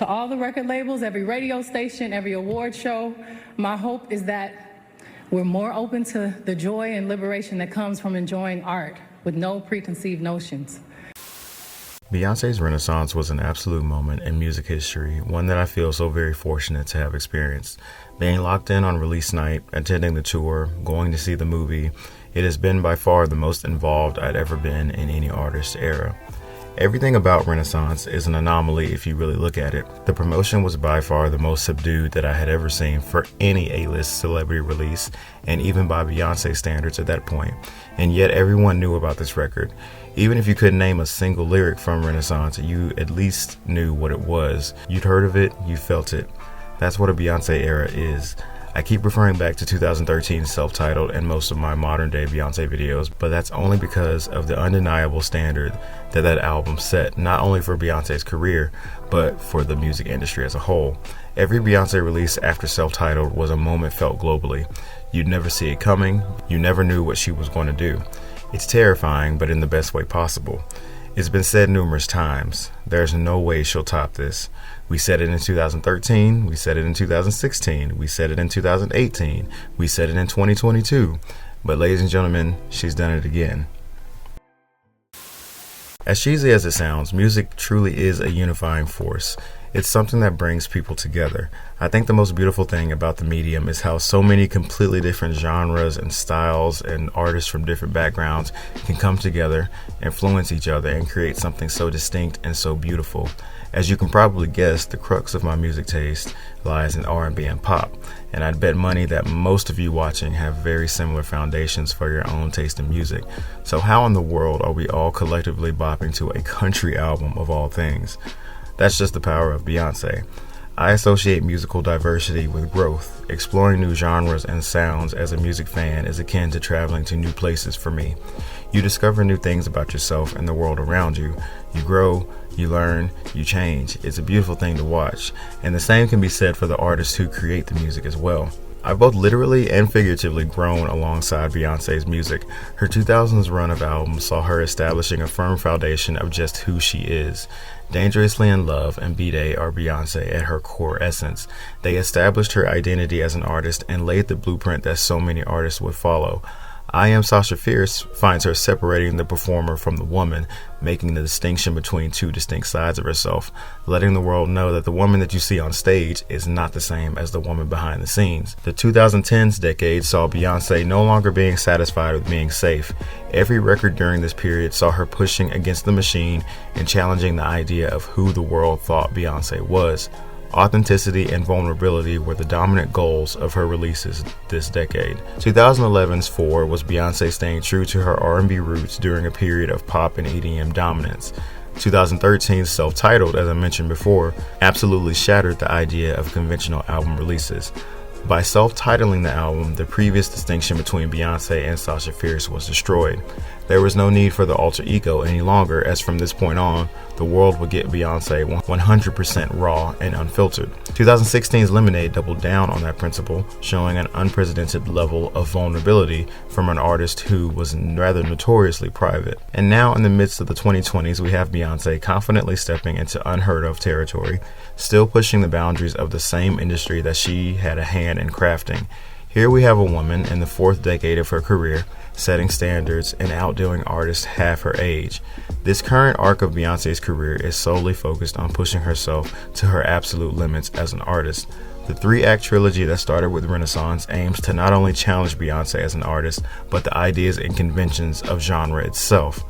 to all the record labels, every radio station, every award show, my hope is that we're more open to the joy and liberation that comes from enjoying art with no preconceived notions. Beyonce's Renaissance was an absolute moment in music history, one that I feel so very fortunate to have experienced. Being locked in on release night, attending the tour, going to see the movie, it has been by far the most involved I'd ever been in any artist era. Everything about Renaissance is an anomaly if you really look at it. The promotion was by far the most subdued that I had ever seen for any A-list celebrity release, and even by Beyonce standards at that point. And yet everyone knew about this record. Even if you couldn't name a single lyric from Renaissance, you at least knew what it was. You'd heard of it, you felt it. That's what a Beyonce era is. I keep referring back to 2013's self-titled and most of my modern day Beyonce videos, but that's only because of the undeniable standard that that album set, not only for Beyonce's career, but for the music industry as a whole. Every Beyonce release after self-titled was a moment felt globally. You'd never see it coming, you never knew what she was going to do. It's terrifying, but in the best way possible. It's been said numerous times, there's no way she'll top this. We said it in 2013, we said it in 2016, we said it in 2018, we said it in 2022, but ladies and gentlemen, she's done it again. As cheesy as it sounds, music truly is a unifying force. It's something that brings people together. I think the most beautiful thing about the medium is how so many completely different genres and styles and artists from different backgrounds can come together, influence each other, and create something so distinct and so beautiful. As you can probably guess, the crux of my music taste lies in R&B and pop, and I'd bet money that most of you watching have very similar foundations for your own taste in music. So how in the world are we all collectively bopping to a country album of all things? That's just the power of Beyonce. I associate musical diversity with growth. Exploring new genres and sounds as a music fan is akin to traveling to new places for me. You discover new things about yourself and the world around you. You grow, you learn, you change. It's a beautiful thing to watch. And the same can be said for the artists who create the music as well. I've both literally and figuratively grown alongside Beyonce's music. Her 2000s run of albums saw her establishing a firm foundation of just who she is. Dangerously in Love and B-Day are Beyonce at her core essence. They established her identity as an artist and laid the blueprint that so many artists would follow. Am Sasha Fierce finds her separating the performer from the woman, making the distinction between two distinct sides of herself, letting the world know that the woman that you see on stage is not the same as the woman behind the scenes. The 2010s decade saw Beyonce no longer being satisfied with being safe. Every record during this period saw her pushing against the machine and challenging the idea of who the world thought Beyonce was. Authenticity and vulnerability were the dominant goals of her releases this decade. 2011's 4 was Beyonce staying true to her R&B roots during a period of pop and EDM dominance. 2013's self-titled, as I mentioned before, absolutely shattered the idea of conventional album releases. By self-titling the album, the previous distinction between Beyonce and Sasha Fierce was destroyed. There was no need for the alter ego any longer, as from this point on, the world would get Beyonce 100% raw and unfiltered. 2016's Lemonade doubled down on that principle, showing an unprecedented level of vulnerability from an artist who was rather notoriously private. And now in the midst of the 2020s, we have Beyonce confidently stepping into unheard of territory, still pushing the boundaries of the same industry that she had a hand in crafting. Here we have a woman in the fourth decade of her career, setting standards and outdoing artists half her age. This current arc of Beyonce's career is solely focused on pushing herself to her absolute limits as an artist. The 3-act trilogy that started with Renaissance aims to not only challenge Beyonce as an artist, but the ideas and conventions of genre itself.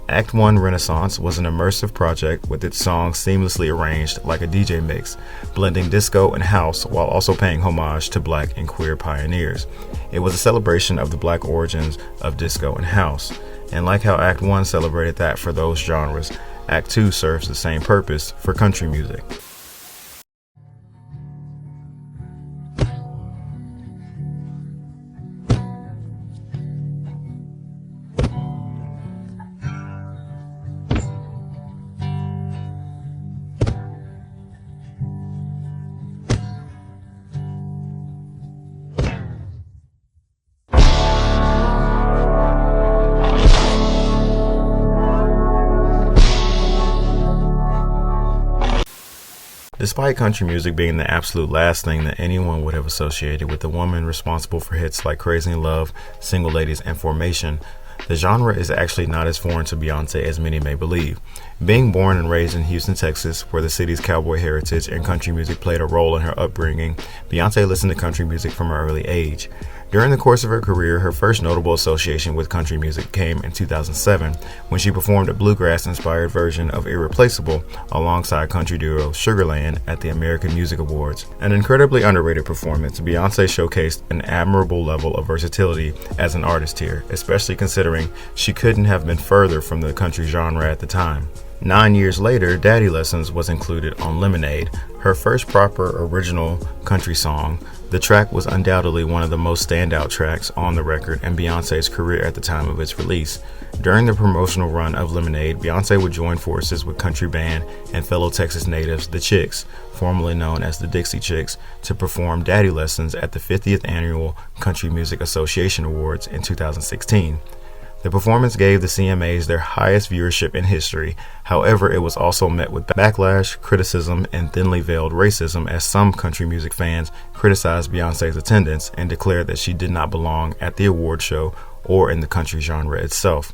Act 1 Renaissance was an immersive project with its songs seamlessly arranged like a DJ mix, blending disco and house while also paying homage to black and queer pioneers. It was a celebration of the black origins of disco and house. And like how Act 1 celebrated that for those genres, Act 2 serves the same purpose for country music. Despite country music being the absolute last thing that anyone would have associated with the woman responsible for hits like Crazy in Love, Single Ladies, and Formation, the genre is actually not as foreign to Beyonce as many may believe. Being born and raised in Houston, Texas, where the city's cowboy heritage and country music played a role in her upbringing, Beyonce listened to country music from an early age. During the course of her career, her first notable association with country music came in 2007 when she performed a bluegrass-inspired version of Irreplaceable alongside country duo Sugarland at the American Music Awards. An incredibly underrated performance, Beyonce showcased an admirable level of versatility as an artist here, especially considering she couldn't have been further from the country genre at the time. 9 years later, Daddy Lessons was included on Lemonade, her first proper original country song. The track was undoubtedly one of the most standout tracks on the record in Beyonce's career at the time of its release. During the promotional run of Lemonade, Beyonce would join forces with country band and fellow Texas natives, the Chicks, formerly known as the Dixie Chicks, to perform Daddy Lessons at the 50th Annual Country Music Association Awards in 2016. The performance gave the CMAs their highest viewership in history. However, it was also met with backlash, criticism, and thinly veiled racism as some country music fans criticized Beyonce's attendance and declared that she did not belong at the award show or in the country genre itself.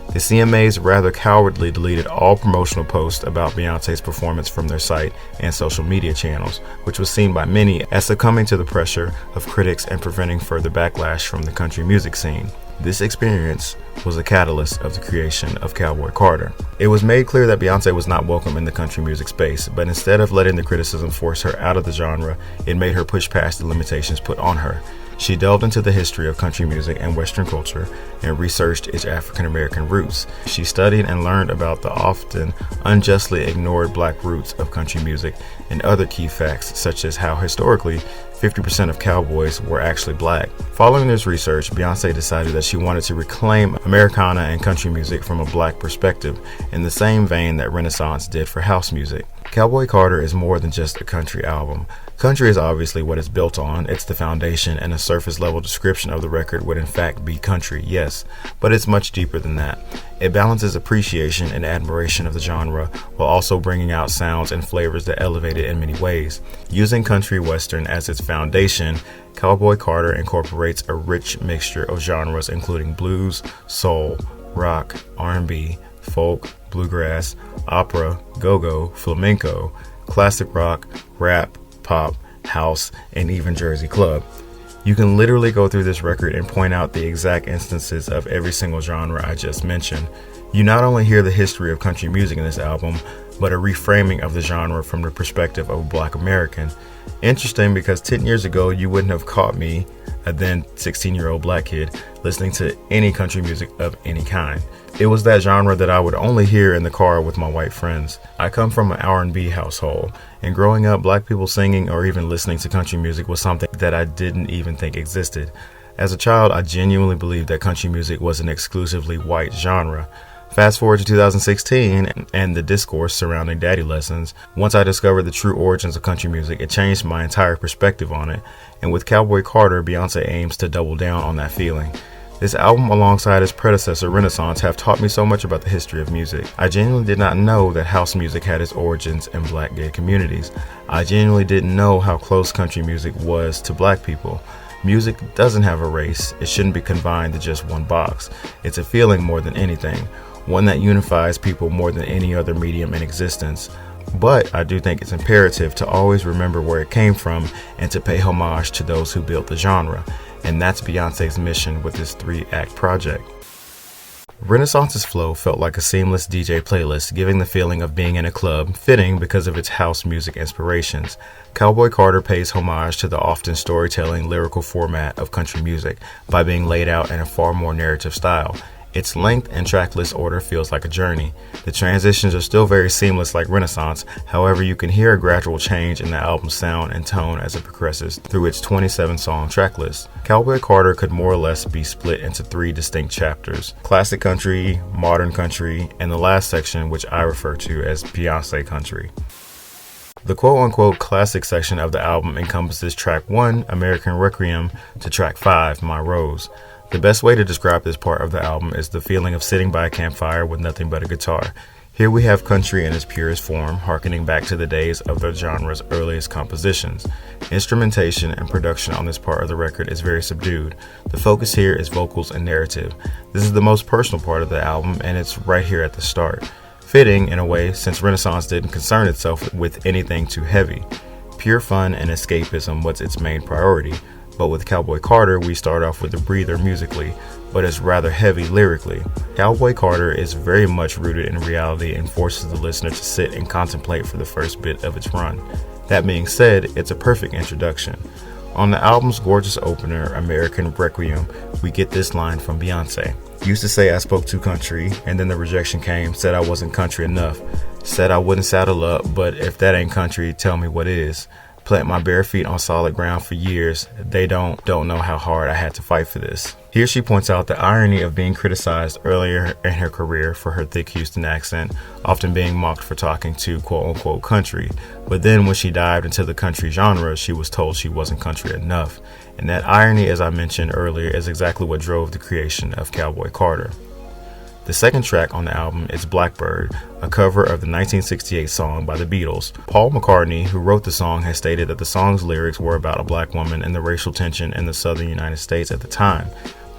The CMAs rather cowardly deleted all promotional posts about Beyonce's performance from their site and social media channels, which was seen by many as succumbing to the pressure of critics and preventing further backlash from the country music scene. This experience was a catalyst of the creation of Cowboy Carter. It was made clear that Beyonce was not welcome in the country music space, but instead of letting the criticism force her out of the genre, it made her push past the limitations put on her. She delved into the history of country music and Western culture and researched its African American roots. She studied and learned about the often unjustly ignored black roots of country music and other key facts, such as how historically 50% of cowboys were actually black. Following this research, Beyonce decided that she wanted to reclaim Americana and country music from a black perspective, in the same vein that Renaissance did for house music. Cowboy Carter is more than just a country album. Country is obviously what it's built on, it's the foundation, and a surface level description of the record would in fact be country, yes, but it's much deeper than that. It balances appreciation and admiration of the genre while also bringing out sounds and flavors that elevate it in many ways. Using country western as its foundation, Cowboy Carter incorporates a rich mixture of genres including blues, soul, rock, R&B, folk, bluegrass, opera, go-go, flamenco, classic rock, rap, pop, house, and even Jersey club. You can literally go through this record and point out the exact instances of every single genre I just mentioned. You not only hear the history of country music in this album, but a reframing of the genre from the perspective of a black American. Interesting because 10 years ago, you wouldn't have caught me, a then 16-year-old black kid, listening to any country music of any kind. It was that genre that I would only hear in the car with my white friends. I come from an R&B household, and growing up, black people singing or even listening to country music was something that I didn't even think existed. As a child, I genuinely believed that country music was an exclusively white genre. Fast forward to 2016 and the discourse surrounding Daddy Lessons. Once I discovered the true origins of country music, it changed my entire perspective on it. And with Cowboy Carter, Beyonce aims to double down on that feeling. This album, alongside its predecessor Renaissance, have taught me so much about the history of music. I genuinely did not know that house music had its origins in black gay communities. I genuinely didn't know how close country music was to black people. Music doesn't have a race. It shouldn't be confined to just one box. It's a feeling more than anything, one that unifies people more than any other medium in existence. But I do think it's imperative to always remember where it came from and to pay homage to those who built the genre. And that's Beyonce's mission with this 3-act project. Renaissance's flow felt like a seamless DJ playlist, giving the feeling of being in a club, fitting because of its house music inspirations. Cowboy Carter pays homage to the often storytelling lyrical format of country music by being laid out in a far more narrative style. Its length and track list order feels like a journey. The transitions are still very seamless like Renaissance, however you can hear a gradual change in the album's sound and tone as it progresses through its 27-song track list. Cowboy Carter could more or less be split into 3 distinct chapters: classic country, modern country, and the last section which I refer to as Beyonce country. The quote-unquote classic section of the album encompasses track 1, American Requiem, to track 5, My Rose. The best way to describe this part of the album is the feeling of sitting by a campfire with nothing but a guitar. Here we have country in its purest form, harkening back to the days of the genre's earliest compositions. Instrumentation and production on this part of the record is very subdued. The focus here is vocals and narrative. This is the most personal part of the album, and it's right here at the start. Fitting, in a way, since Renaissance didn't concern itself with anything too heavy. Pure fun and escapism was its main priority. But with Cowboy Carter, we start off with a breather musically, but it's rather heavy lyrically. Cowboy Carter is very much rooted in reality and forces the listener to sit and contemplate for the first bit of its run. That being said, it's a perfect introduction. On the album's gorgeous opener, American Requiem, we get this line from Beyonce. Used to say I spoke too country, and then the rejection came, said I wasn't country enough. Said I wouldn't saddle up, but if that ain't country, tell me what is. Plant my bare feet on solid ground for years. They don't know how hard I had to fight for this. Here she points out the irony of being criticized earlier in her career for her thick Houston accent, often being mocked for talking to quote-unquote country. But then when she dived into the country genre, she was told she wasn't country enough. And that irony, as I mentioned earlier, is exactly what drove the creation of Cowboy Carter. The second track on the album is Blackbird, a cover of the 1968 song by the Beatles. Paul McCartney, who wrote the song, has stated that the song's lyrics were about a black woman and the racial tension in the southern United States at the time.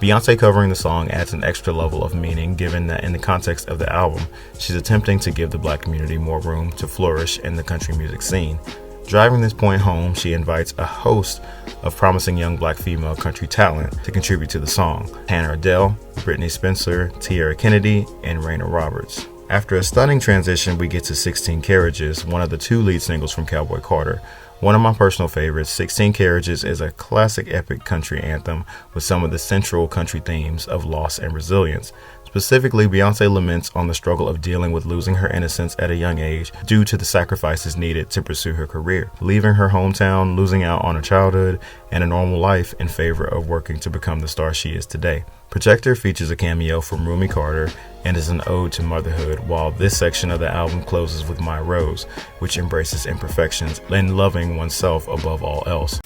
Beyonce covering the song adds an extra level of meaning, given that in the context of the album, she's attempting to give the black community more room to flourish in the country music scene. Driving this point home, she invites a host of promising young black female country talent to contribute to the song. Hannah Adele, Brittany Spencer, Tiara Kennedy, and Raina Roberts. After a stunning transition, we get to 16 Carriages, one of the two lead singles from Cowboy Carter. One of my personal favorites, 16 Carriages is a classic epic country anthem with some of the central country themes of loss and resilience. Specifically, Beyonce laments on the struggle of dealing with losing her innocence at a young age due to the sacrifices needed to pursue her career, leaving her hometown, losing out on a childhood and a normal life in favor of working to become the star she is today. Projector features a cameo from Rumi Carter and is an ode to motherhood, while this section of the album closes with My Rose, which embraces imperfections and loving oneself above all else.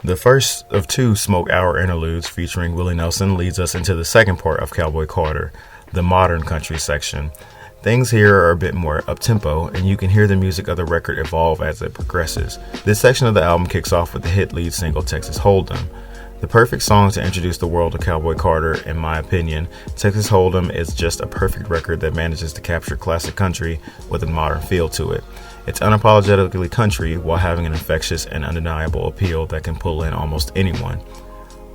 The first of two Smoke Hour interludes featuring Willie Nelson leads us into the second part of Cowboy Carter, the modern country section. Things here are a bit more up-tempo, and you can hear the music of the record evolve as it progresses. This section of the album kicks off with the hit lead single Texas Holdem. The perfect song to introduce the world of Cowboy Carter, in my opinion. Texas Holdem is just a perfect record that manages to capture classic country with a modern feel to it. It's unapologetically country while having an infectious and undeniable appeal that can pull in almost anyone.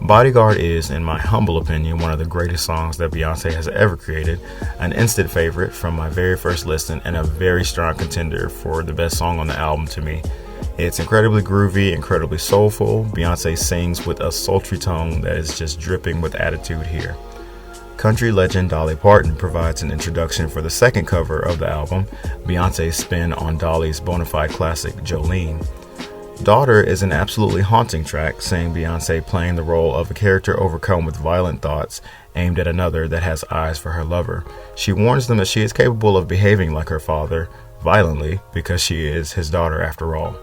Bodyguard is, in my humble opinion, one of the greatest songs that Beyonce has ever created, an instant favorite from my very first listen, and a very strong contender for the best song on the album to me. It's incredibly groovy, incredibly soulful. Beyonce sings with a sultry tone that is just dripping with attitude here. Country legend Dolly Parton provides an introduction for the second cover of the album, Beyonce's spin on Dolly's bona fide classic, Jolene. Daughter is an absolutely haunting track, seeing Beyonce playing the role of a character overcome with violent thoughts aimed at another that has eyes for her lover. She warns them that she is capable of behaving like her father, violently, because she is his daughter after all.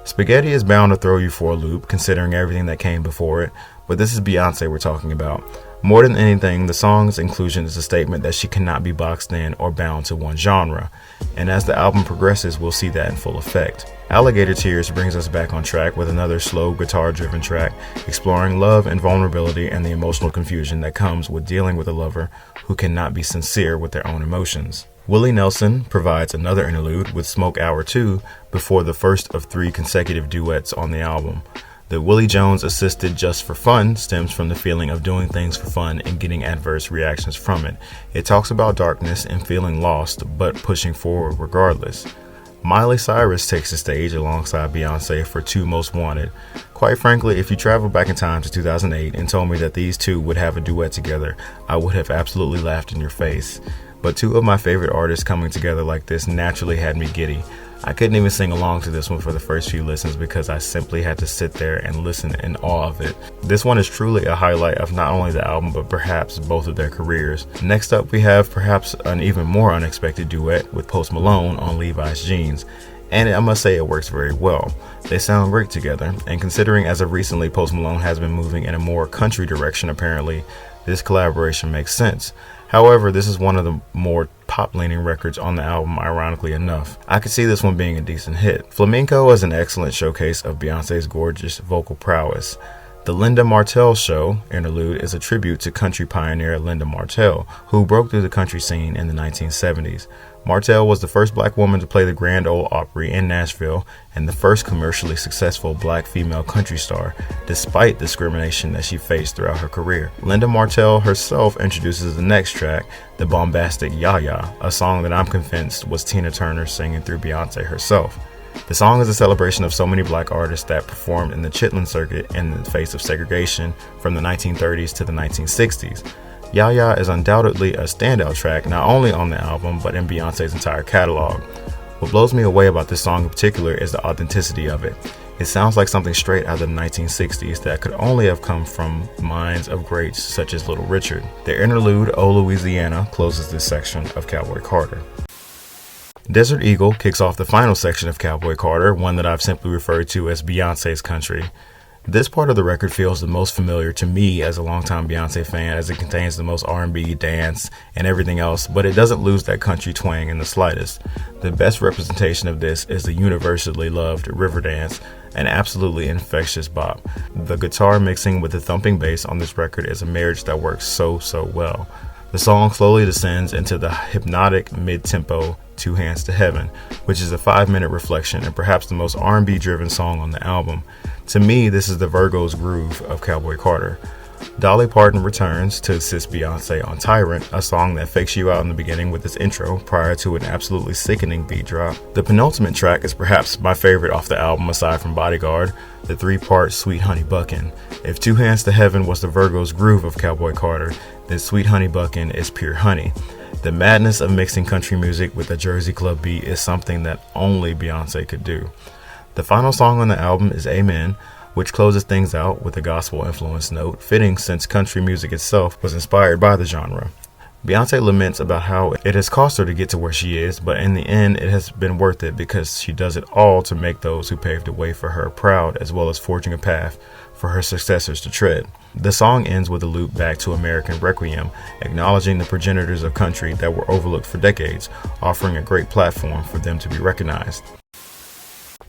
Spaghetti is bound to throw you for a loop, considering everything that came before it, but this is Beyonce we're talking about. More than anything, the song's inclusion is a statement that she cannot be boxed in or bound to one genre, and as the album progresses, we'll see that in full effect. Alligator Tears brings us back on track with another slow guitar-driven track, exploring love and vulnerability and the emotional confusion that comes with dealing with a lover who cannot be sincere with their own emotions. Willie Nelson provides another interlude with Smoke Hour 2 before the first of 3 consecutive duets on the album. The Willie Jones assisted Just for Fun stems from the feeling of doing things for fun and getting adverse reactions from it. It talks about darkness and feeling lost, but pushing forward regardless. Miley Cyrus takes the stage alongside Beyonce for Two Most Wanted. Quite frankly, if you traveled back in time to 2008 and told me that these two would have a duet together, I would have absolutely laughed in your face. But two of my favorite artists coming together like this naturally had me giddy. I couldn't even sing along to this one for the first few listens because I simply had to sit there and listen in awe of it. This one is truly a highlight of not only the album but perhaps both of their careers. Next up we have perhaps an even more unexpected duet with Post Malone on Levi's Jeans. And I must say it works very well. They sound great together, and considering as of recently Post Malone has been moving in a more country direction apparently, this collaboration makes sense. However, this is one of the more pop-leaning records on the album, ironically enough. I could see this one being a decent hit. Flamenco is an excellent showcase of Beyonce's gorgeous vocal prowess. The Linda Martell Show interlude is a tribute to country pioneer Linda Martell, who broke through the country scene in the 1970s. Martell was the first black woman to play the Grand Ole Opry in Nashville and the first commercially successful black female country star, despite discrimination that she faced throughout her career. Linda Martell herself introduces the next track, the bombastic Ya Ya, a song that I'm convinced was Tina Turner singing through Beyonce herself. The song is a celebration of so many black artists that performed in the Chitlin circuit in the face of segregation from the 1930s to the 1960s. Ya Ya is undoubtedly a standout track not only on the album but in Beyonce's entire catalog. What blows me away about this song in particular is the authenticity of it. It sounds like something straight out of the 1960s that could only have come from minds of greats such as Little Richard. The interlude, Oh Louisiana, closes this section of Cowboy Carter. Desert Eagle kicks off the final section of Cowboy Carter, one that I've simply referred to as Beyonce's Country. This part of the record feels the most familiar to me as a longtime Beyonce fan, as it contains the most R&B, dance, and everything else, but it doesn't lose that country twang in the slightest. The best representation of this is the universally loved Riverdance, an absolutely infectious bop. The guitar mixing with the thumping bass on this record is a marriage that works so well. The song slowly descends into the hypnotic mid-tempo Two Hands to Heaven, which is a 5-minute reflection and perhaps the most R&B driven song on the album. To me, this is the Virgo's groove of Cowboy Carter. Dolly Parton returns to assist Beyonce on Tyrant, a song that fakes you out in the beginning with its intro prior to an absolutely sickening beat drop. The penultimate track is perhaps my favorite off the album aside from Bodyguard, the 3-part Sweet Honey Buckin'. If Two Hands to Heaven was the Virgo's groove of Cowboy Carter, then Sweet Honey Buckin' is pure honey. The madness of mixing country music with a Jersey club beat is something that only Beyonce could do. The final song on the album is Amen, which closes things out with a gospel influence note, fitting since country music itself was inspired by the genre. Beyonce laments about how it has cost her to get to where she is, but in the end it has been worth it because she does it all to make those who paved the way for her proud, as well as forging a path for her successors to tread. The song ends with a loop back to American Requiem, acknowledging the progenitors of country that were overlooked for decades, offering a great platform for them to be recognized.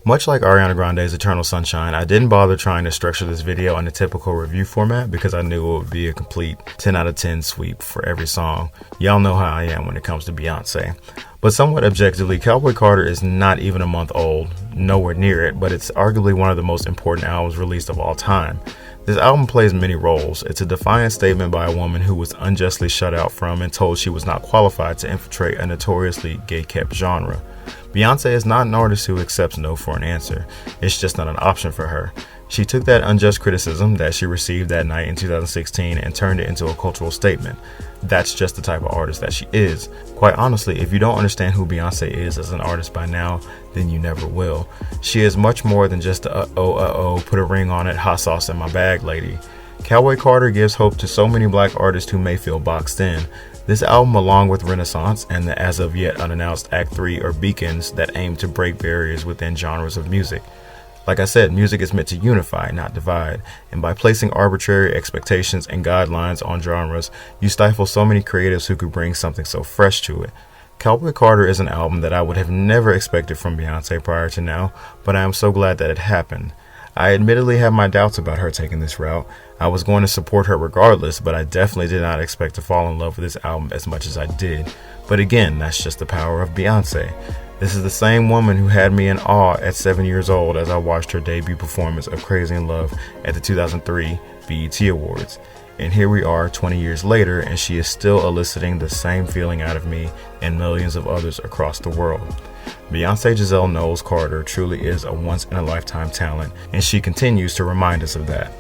Much like Ariana Grande's Eternal Sunshine, I didn't bother trying to structure this video in a typical review format because I knew it would be a complete 10 out of 10 sweep for every song. Y'all know how I am when it comes to Beyonce. But somewhat objectively, Cowboy Carter is not even a month old, nowhere near it, but it's arguably one of the most important albums released of all time. This album plays many roles. It's a defiant statement by a woman who was unjustly shut out from and told she was not qualified to infiltrate a notoriously gay-kept genre. Beyonce is not an artist who accepts no for an answer. It's just not an option for her. She took that unjust criticism that she received that night in 2016 and turned it into a cultural statement. That's just the type of artist that she is. Quite honestly, if you don't understand who Beyonce is as an artist by now, then you never will. She is much more than just the put a ring on it, hot sauce in my bag lady. Cowboy Carter gives hope to so many black artists who may feel boxed in. This album, along with Renaissance and the as of yet unannounced Act 3, are beacons that aim to break barriers within genres of music. Like I said, music is meant to unify, not divide, and by placing arbitrary expectations and guidelines on genres, you stifle so many creatives who could bring something so fresh to it. Cowboy Carter is an album that I would have never expected from Beyonce prior to now, but I am so glad that it happened. I admittedly have my doubts about her taking this route. I was going to support her regardless, but I definitely did not expect to fall in love with this album as much as I did. But again, that's just the power of Beyonce. This is the same woman who had me in awe at 7 years old as I watched her debut performance of Crazy in Love at the 2003 BET Awards. And here we are 20 years later, and she is still eliciting the same feeling out of me and millions of others across the world. Beyonce Giselle Knowles Carter truly is a once-in-a-lifetime talent, and she continues to remind us of that.